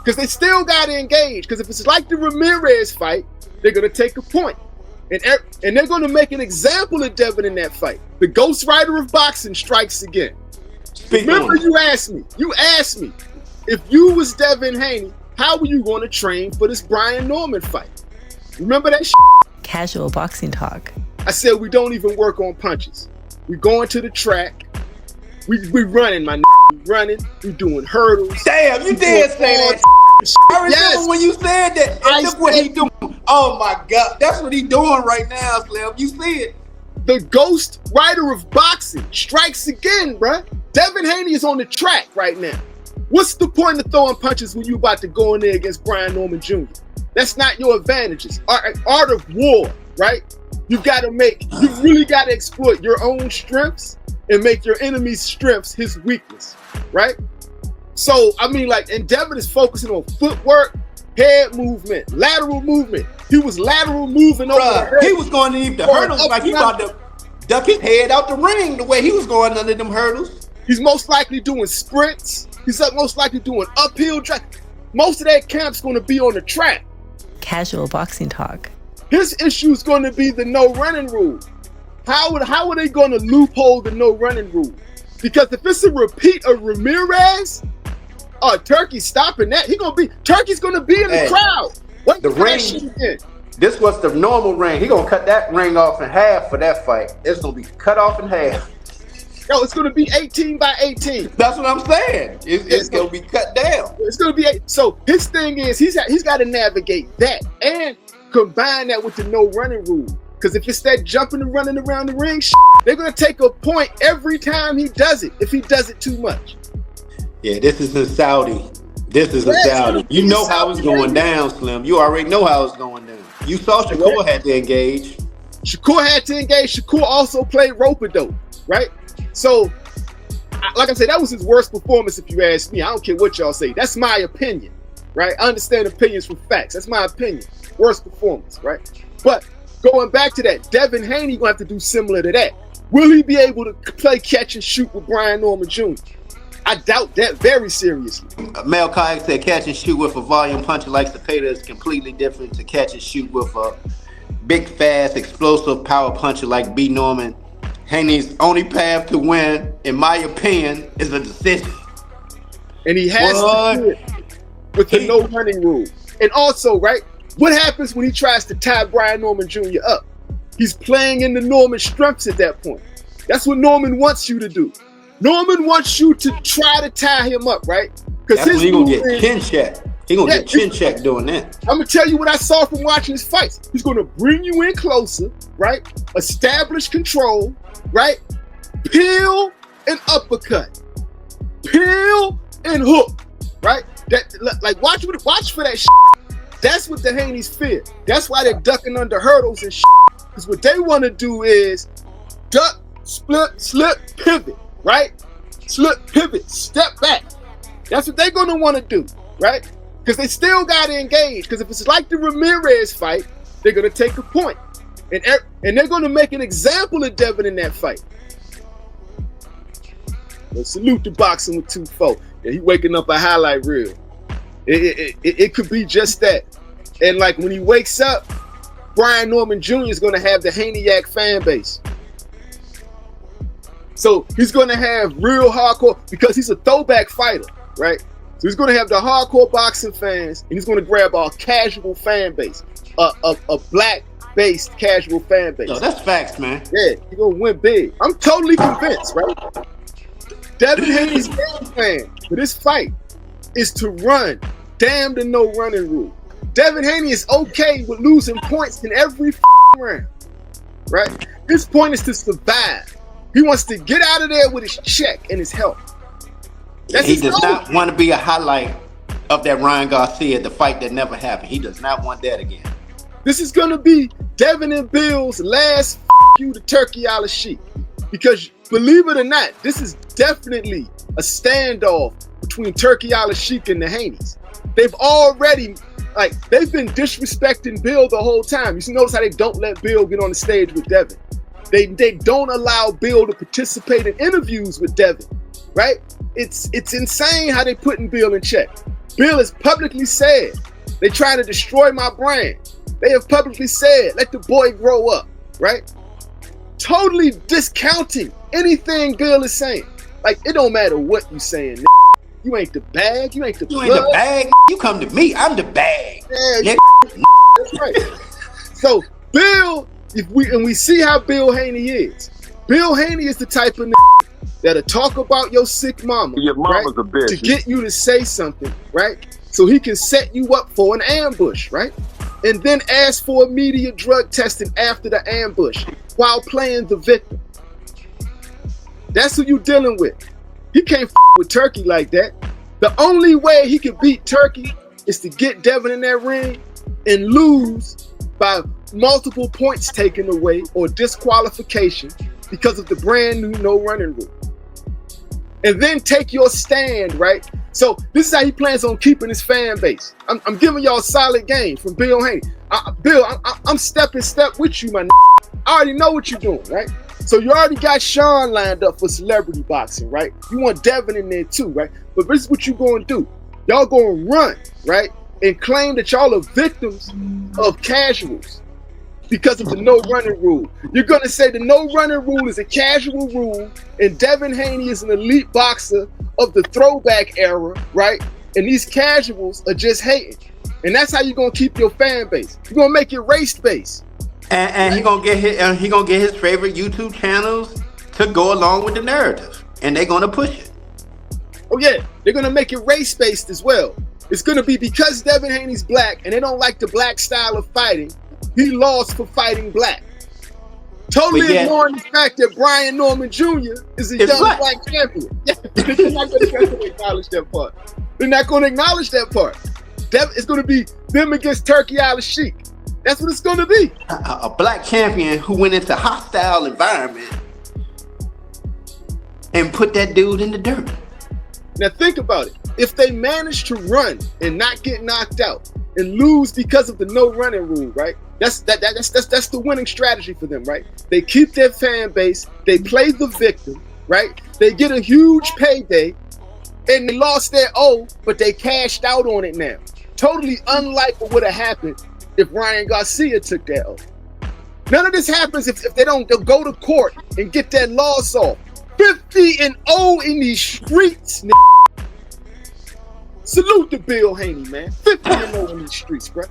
Because they still got to engage. Because if it's like the Ramirez fight, they're going to take a point. And they're going to make an example of Devin in that fight. The Ghost Rider of boxing strikes again. Remember, you asked me, if you was Devin Haney, how were you going to train for this Brian Norman fight? Remember that shit? Casual boxing talk. I said we don't even work on punches. We going to the track. We running, my we running. We doing hurdles. Damn, you did say that. I remember when you said that. And look what he doing. Oh my God, that's what he doing right now, Slim. You see it. The Ghost Rider of boxing strikes again, bruh. Devin Haney is on the track right now. What's the point of throwing punches when you about to go in there against Brian Norman Jr.? That's not your advantages. Art of war, right? You really got to exploit your own strengths and make your enemy's strengths his weakness, right? So, I mean, like, and Devin is focusing on footwork, head movement, lateral movement. He was lateral moving over the head. He was going underneath the hurdles like he about to duck his head out the ring the way he was going under them hurdles. He's most likely doing sprints. He's most likely doing uphill track. Most of that camp's going to be on the track. Casual boxing talk. His issue is going to be the no running rule. How are they going to loophole the no running rule? Because if it's a repeat of Ramirez, Turkey's stopping that. Turkey's going to be in the crowd. The ring. This was the normal ring. He gonna cut that ring off in half for that fight. It's gonna be cut off in half. Yo, it's gonna be 18 by 18. That's what I'm saying. It's gonna be cut down. It's gonna be so. His thing is he's got to navigate that and combine that with the no running rule. Because if it's that jumping and running around the ring, they're gonna take a point every time he does it. If he does it too much. Yeah, this is in Saudi. Saudi. You know how it's going down, Slim. You already know how it's going down. You saw Shakur had to engage. Shakur also played rope-a-dope, right? So, like I said, that was his worst performance if you ask me. I don't care what y'all say. That's my opinion, right? I understand opinions from facts. That's my opinion. Worst performance, right? But going back to that, Devin Haney going to have to do similar to that. Will he be able to play catch and shoot with Brian Norman Jr.? I doubt that very seriously. Mel Kayak said catch and shoot with a volume puncher like Cepeda is completely different to catch and shoot with a big, fast, explosive power puncher like B. Norman. Haney's only path to win, in my opinion, is a decision. And he has to do it with the no running rule. And also, right, what happens when he tries to tie Brian Norman Jr. up? He's playing into Norman's strengths at that point. That's what Norman wants you to do. Norman wants you to try to tie him up, right? Because he's gonna get chin checked. He's gonna get chin checked doing that. I'm gonna tell you what I saw from watching his fights. He's gonna bring you in closer, right? Establish control, right? Peel and uppercut, peel and hook, right? That like watch for that shit. That's what the Haney's fear. That's why they're ducking under hurdles and shit. Because what they want to do is duck, split, slip, pivot. Right? Slip, pivot, step back. That's what they're going to want to do, right? Because they still got to engage. Because if it's like the Ramirez fight, they're going to take a point. And they're going to make an example of Devin in that fight. Well, salute to boxing with 2-4. Yeah, he waking up a highlight reel. It could be just that. And like when he wakes up, Brian Norman Jr. is going to have the Haney-Yak fan base. So he's going to have real hardcore, because he's a throwback fighter, right? So he's going to have the hardcore boxing fans, and he's going to grab our casual fan base, a black-based casual fan base. No, that's facts, man. Yeah, he's going to win big. I'm totally convinced, right? Devin Haney's game plan for this fight is to run. Damn the no running rule. Devin Haney is okay with losing points in every round, right? His point is to survive. He wants to get out of there with his check and his health. He does not want to be a highlight of that Ryan Garcia, the fight that never happened. He does not want that again. This is going to be Devin and Bill's last you to Turkey Al-Sheikh. Because believe it or not, this is definitely a standoff between Turkey Al-Sheikh and the Haneys. They've already, they've been disrespecting Bill the whole time. You notice how they don't let Bill get on the stage with Devin. They don't allow Bill to participate in interviews with Devin, right? It's insane how they putting Bill in check. Bill has publicly said they trying to destroy my brand. They have publicly said, let the boy grow up, right? Totally discounting anything Bill is saying. Like, it don't matter what you saying, nigga. You ain't the bag, you ain't the plug. You ain't the bag, you come to me, I'm the bag. Yeah, that's right. So Bill, we see how Bill Haney is. Bill Haney is the type of nigga that'll talk about your sick mama. Your mama's right? a bitch. To get you to say something, right? So he can set you up for an ambush, right? And then ask for immediate drug testing after the ambush while playing the victim. That's who you dealing with. He can't with Turkey like that. The only way he can beat Turkey is to get Devin in that ring and lose by multiple points taken away or disqualification because of the brand new no running rule. And then take your stand, right? So this is how he plans on keeping his fan base. I'm giving y'all a solid game from Bill Haney. Bill, I'm step with you, my n***. I already know what you're doing, right? So you already got Sean lined up for celebrity boxing, right? You want Devin in there too, right? But this is what you gonna do. Y'all gonna run, right? And claim that y'all are victims of casuals because of the no running rule. You're gonna say the no running rule is a casual rule and Devin Haney is an elite boxer of the throwback era, right? And these casuals are just hating. And that's how you're gonna keep your fan base. You're gonna make it race-based. And he gonna get his favorite YouTube channels to go along with the narrative, and they're gonna push it. Oh yeah, they're gonna make it race-based as well. It's gonna be because Devin Haney's black and they don't like the black style of fighting. He lost for fighting black. Totally ignoring the fact that Brian Norman Jr. is a young black champion. Yeah, they're not gonna acknowledge that part. They're not gonna acknowledge that part. It's gonna be them against Turkey Al-Sheikh. That's what it's going to be. A black champion who went into hostile environment and put that dude in the dirt. Now think about it. If they manage to run and not get knocked out and lose because of the no running rule, right? That's the winning strategy for them, right? They keep their fan base. They play the victim, right? They get a huge payday, and they lost their O, but they cashed out on it now. Totally unlike what would have happened if Ryan Garcia took that oath. None of this happens if they don't go to court and get that loss off. 50-0 in these streets, nigga. Salute to Bill Haney, man. 50-0 in these streets, bro.